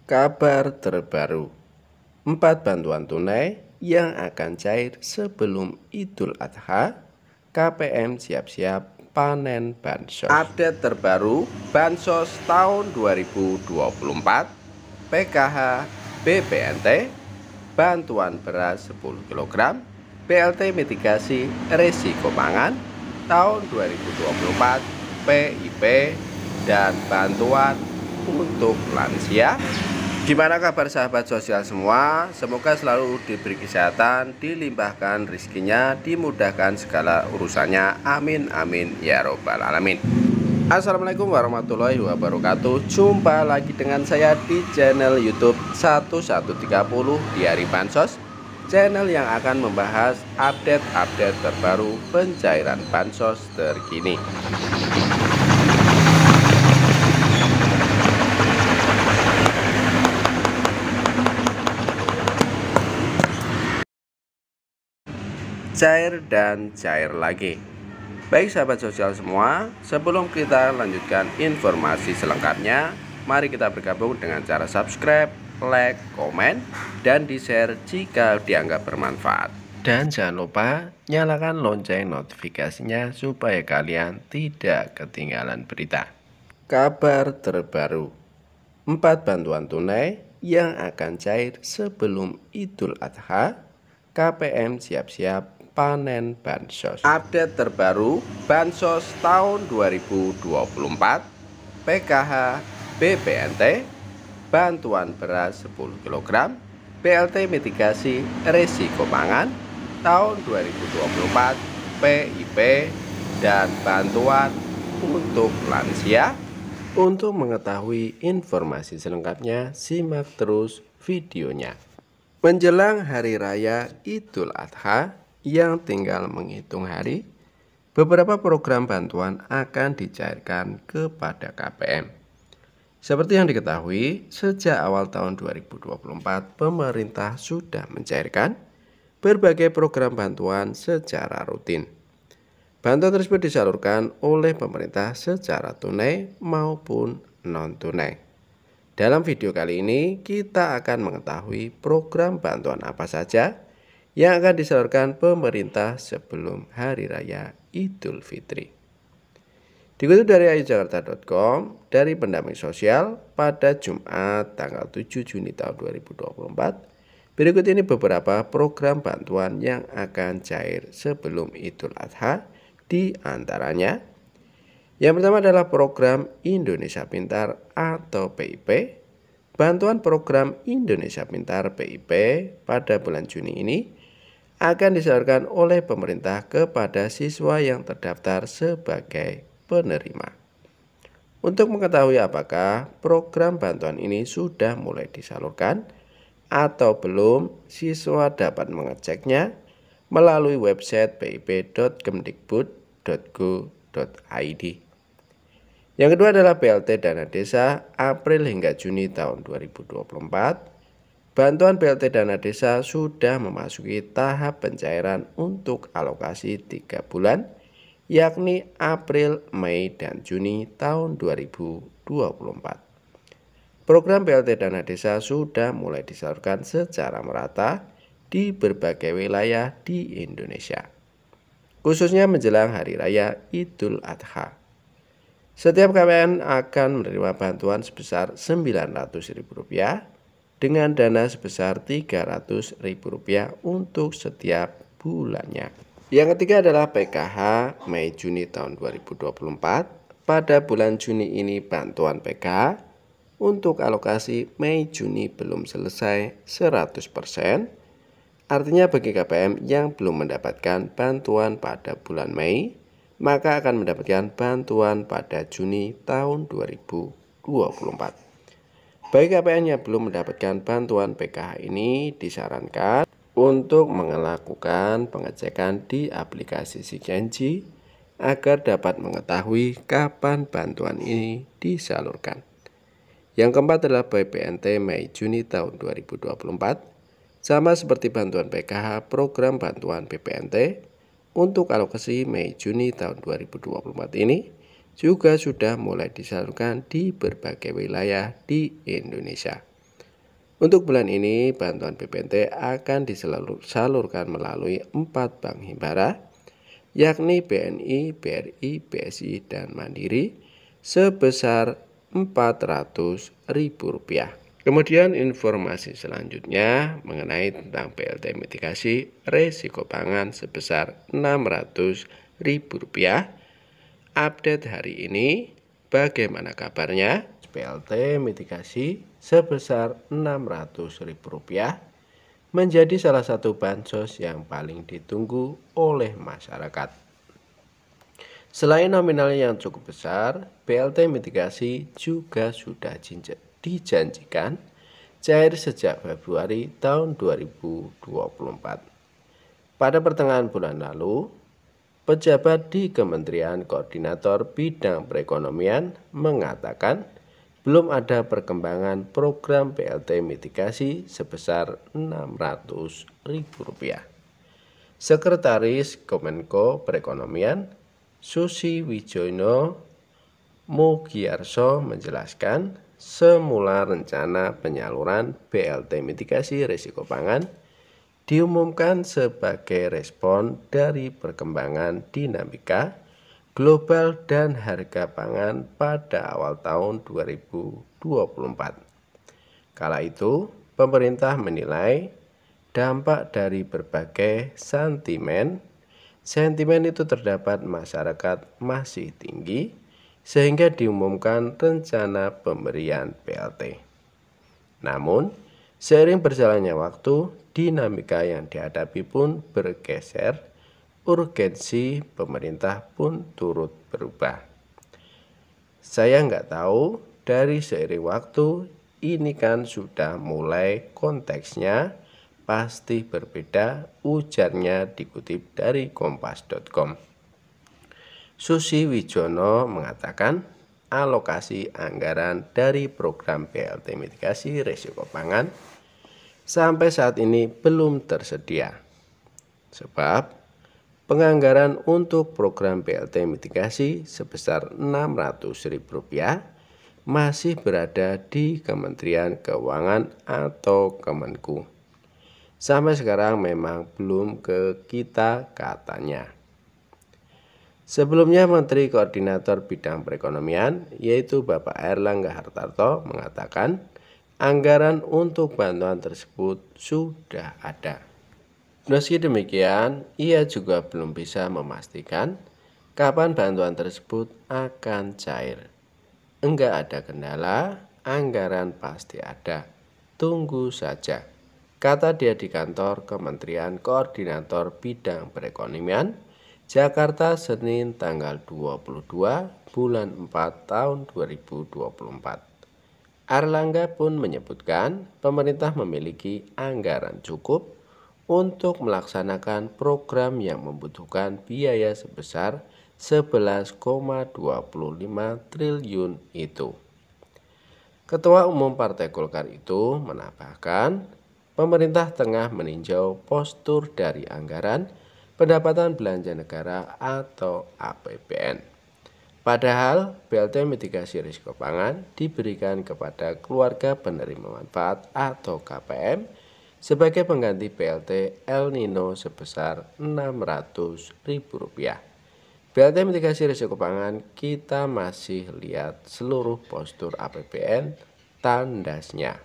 Kabar terbaru, 4 bantuan tunai yang akan cair sebelum Idul Adha. KPM siap-siap panen bansos. Update terbaru bansos tahun 2024, PKH, BPNT, bantuan beras 10 kg, BLT mitigasi risiko pangan tahun 2024, PIP, dan bantuan untuk lansia. Gimana kabar sahabat sosial semua? Semoga selalu diberi kesehatan, dilimpahkan rezekinya, dimudahkan segala urusannya. Amin amin ya robbal alamin. Assalamualaikum warahmatullahi wabarakatuh. Jumpa lagi dengan saya di channel YouTube 1130 di hari Bansos, channel yang akan membahas update-update terbaru pencairan bansos terkini. Cair dan cair lagi. Baik sahabat sosial semua, sebelum kita lanjutkan informasi selengkapnya, mari kita bergabung dengan cara subscribe, like, komen, dan di-share jika dianggap bermanfaat. Dan jangan lupa nyalakan lonceng notifikasinya supaya kalian tidak ketinggalan berita. Kabar terbaru, 4 bantuan tunai yang akan cair sebelum Idul Adha. KPM siap-siap panen bansos. Update terbaru bansos tahun 2024, PKH, BPNT, bantuan beras 10 kg, BLT mitigasi risiko pangan tahun 2024, PIP, dan bantuan untuk lansia. Untuk mengetahui informasi selengkapnya, simak terus videonya. Menjelang Hari Raya Idul Adha yang tinggal menghitung hari, beberapa program bantuan akan dicairkan kepada KPM. Seperti yang diketahui, sejak awal tahun 2024, pemerintah sudah mencairkan berbagai program bantuan secara rutin. Bantuan tersebut disalurkan oleh pemerintah secara tunai maupun non-tunai. Dalam video kali ini kita akan mengetahui program bantuan apa saja yang akan disalurkan pemerintah sebelum Hari Raya Idul Fitri. Dikutip dari ayujakarta.com, dari pendamping sosial pada Jumat tanggal 7 Juni tahun 2024, berikut ini beberapa program bantuan yang akan cair sebelum Idul Adha. Di antaranya, yang pertama adalah program Indonesia Pintar atau PIP. Bantuan program Indonesia Pintar PIP pada bulan Juni ini akan disalurkan oleh pemerintah kepada siswa yang terdaftar sebagai penerima. Untuk mengetahui apakah program bantuan ini sudah mulai disalurkan atau belum, siswa dapat mengeceknya melalui website pip.kemdikbud.go.id. Yang kedua adalah BLT Dana Desa April hingga Juni tahun 2024. Bantuan BLT Dana Desa sudah memasuki tahap pencairan untuk alokasi 3 bulan, yakni April, Mei, dan Juni tahun 2024. Program BLT Dana Desa sudah mulai disalurkan secara merata di berbagai wilayah di Indonesia, khususnya menjelang Hari Raya Idul Adha. Setiap KPM akan menerima bantuan sebesar Rp900.000 dengan dana sebesar Rp300.000 untuk setiap bulannya. Yang ketiga adalah PKH Mei Juni tahun 2024. Pada bulan Juni ini bantuan PKH untuk alokasi Mei Juni belum selesai 100%. Artinya bagi KPM yang belum mendapatkan bantuan pada bulan Mei, maka akan mendapatkan bantuan pada Juni tahun 2024. Bagi KPM yang belum mendapatkan bantuan PKH ini, disarankan untuk melakukan pengecekan di aplikasi Sikenji agar dapat mengetahui kapan bantuan ini disalurkan. Yang keempat adalah BPNT Mei Juni tahun 2024. Sama seperti bantuan PKH, program bantuan BPNT untuk alokasi Mei Juni tahun 2024 ini juga sudah mulai disalurkan di berbagai wilayah di Indonesia. Untuk bulan ini, bantuan BPNT akan disalurkan melalui 4 bank himbara, yakni BNI, BRI, BSI, dan Mandiri, sebesar Rp400.000. Kemudian informasi selanjutnya mengenai tentang BLT mitigasi resiko pangan sebesar Rp600.000. Update hari ini, bagaimana kabarnya? BLT mitigasi sebesar Rp600.000 menjadi salah satu bansos yang paling ditunggu oleh masyarakat. Selain nominalnya yang cukup besar, BLT mitigasi juga sudah dijanjikan cair sejak Februari tahun 2024. Pada pertengahan bulan lalu, pejabat di Kementerian Koordinator Bidang Perekonomian mengatakan belum ada perkembangan program BLT mitigasi sebesar Rp600.000. Sekretaris Kemenko Perekonomian Susi Wijono Mugiarso menjelaskan, semula rencana penyaluran BLT mitigasi risiko pangan diumumkan sebagai respon dari perkembangan dinamika global dan harga pangan pada awal tahun 2024. Kala itu, pemerintah menilai dampak dari berbagai sentimen itu terdapat masyarakat masih tinggi, sehingga diumumkan rencana pemberian BLT. Namun, seiring berjalannya waktu, dinamika yang dihadapi pun bergeser, urgensi pemerintah pun turut berubah. Saya nggak tahu, dari seiring waktu ini kan sudah mulai konteksnya pasti berbeda, ujarnya dikutip dari kompas.com. Susi Wijono mengatakan alokasi anggaran dari program BLT mitigasi risiko pangan sampai saat ini belum tersedia. Sebab penganggaran untuk program BLT mitigasi sebesar Rp600.000 masih berada di Kementerian Keuangan atau Kemenku. Sampai sekarang memang belum ke kita katanya. Sebelumnya Menteri Koordinator Bidang Perekonomian yaitu Bapak Airlangga Hartarto mengatakan anggaran untuk bantuan tersebut sudah ada. Meski demikian, ia juga belum bisa memastikan kapan bantuan tersebut akan cair. Enggak ada kendala, anggaran pasti ada. Tunggu saja, kata dia di kantor Kementerian Koordinator Bidang Perekonomian, Jakarta, Senin tanggal 22 bulan 4 tahun 2024. Airlangga pun menyebutkan pemerintah memiliki anggaran cukup untuk melaksanakan program yang membutuhkan biaya sebesar 11,25 triliun itu. Ketua Umum Partai Golkar itu menambahkan, pemerintah tengah meninjau postur dari anggaran pendapatan belanja negara atau APBN. Padahal BLT mitigasi risiko pangan diberikan kepada keluarga penerima manfaat atau KPM sebagai pengganti BLT El Nino sebesar Rp600.000. BLT mitigasi risiko pangan kita masih lihat seluruh postur APBN tandasnya.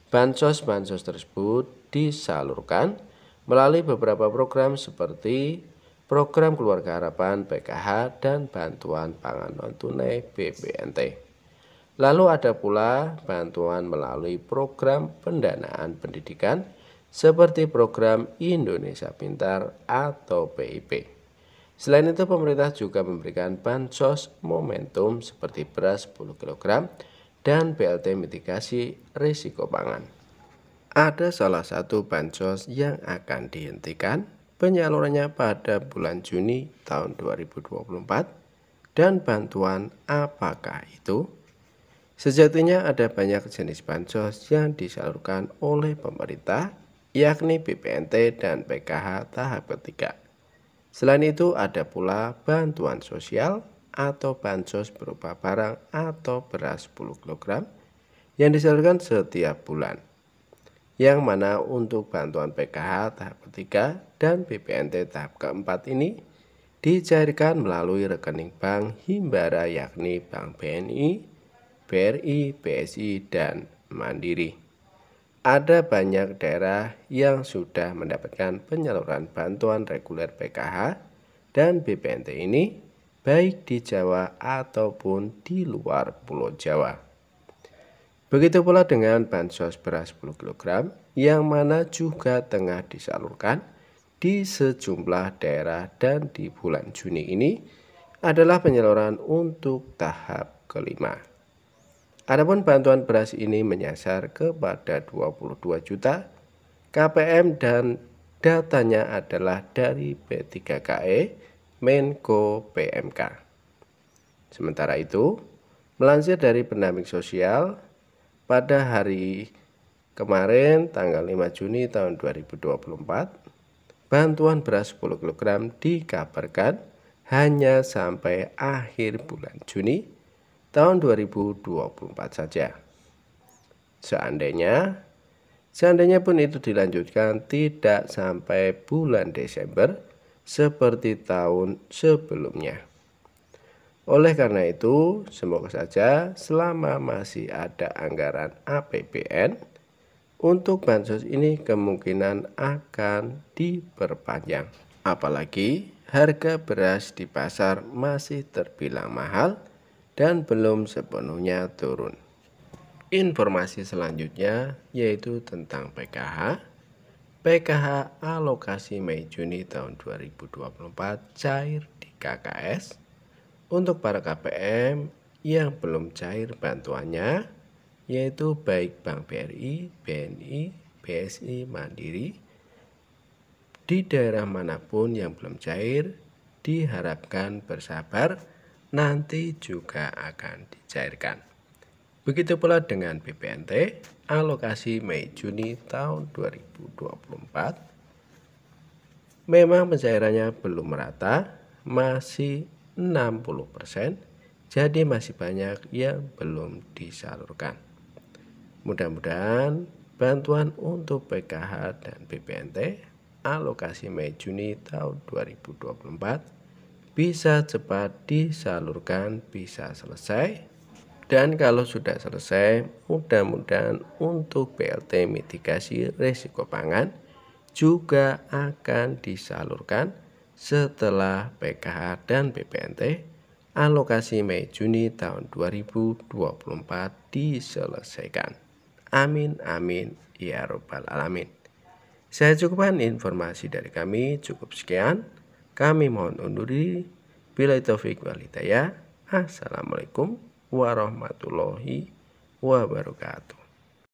Bansos-bansos tersebut disalurkan melalui beberapa program seperti Program Keluarga Harapan PKH dan Bantuan Pangan Non-Tunai BPNT. Lalu ada pula bantuan melalui program pendanaan pendidikan seperti program Indonesia Pintar atau PIP. Selain itu, pemerintah juga memberikan bansos momentum seperti beras 10 kg dan BLT mitigasi risiko pangan. Ada salah satu bansos yang akan dihentikan penyalurannya pada bulan Juni tahun 2024 dan bantuan apakah itu? Sejatinya ada banyak jenis bansos yang disalurkan oleh pemerintah yakni BPNT dan PKH tahap ketiga. Selain itu ada pula bantuan sosial atau bansos berupa barang atau beras 10 kg yang disalurkan setiap bulan. yang mana untuk bantuan PKH tahap ketiga dan BPNT tahap keempat ini dicairkan melalui rekening bank Himbara yakni Bank BNI, BRI, BSI, dan Mandiri. Ada banyak daerah yang sudah mendapatkan penyaluran bantuan reguler PKH dan BPNT ini baik di Jawa ataupun di luar Pulau Jawa. Begitu pula dengan bansos beras 10 kg yang mana juga tengah disalurkan di sejumlah daerah dan di bulan Juni ini adalah penyaluran untuk tahap kelima. Adapun bantuan beras ini menyasar kepada 22 juta KPM dan datanya adalah dari P3KE Menko PMK. Sementara itu, melansir dari pendamping sosial pada hari kemarin tanggal 5 Juni tahun 2024, bantuan beras 10 kg dikabarkan hanya sampai akhir bulan Juni tahun 2024 saja. Seandainya pun itu dilanjutkan tidak sampai bulan Desember seperti tahun sebelumnya. Oleh karena itu, semoga saja selama masih ada anggaran APBN untuk bansos ini kemungkinan akan diperpanjang. Apalagi harga beras di pasar masih terbilang mahal dan belum sepenuhnya turun. Informasi selanjutnya yaitu tentang PKH. PKH alokasi Mei Juni tahun 2024 cair di KKS. Untuk para KPM yang belum cair bantuannya yaitu baik Bank BRI, BNI, BSI, Mandiri. Di daerah manapun yang belum cair diharapkan bersabar, nanti juga akan dicairkan. Begitu pula dengan BPNT, alokasi Mei Juni tahun 2024. Memang pencairannya belum merata, masih 60%, jadi masih banyak yang belum disalurkan. Mudah-mudahan bantuan untuk PKH dan BPNT alokasi Mei Juni tahun 2024 bisa cepat disalurkan, bisa selesai. Dan kalau sudah selesai, mudah-mudahan untuk BLT mitigasi risiko pangan juga akan disalurkan setelah PKH dan BPNT alokasi Mei Juni tahun 2024 diselesaikan. Amin amin ya robbal alamin. Saya cukupkan informasi dari kami, cukup sekian. Kami mohon undur diri. Billahi taufik wal hidayah. Assalamualaikum warahmatullahi wabarakatuh.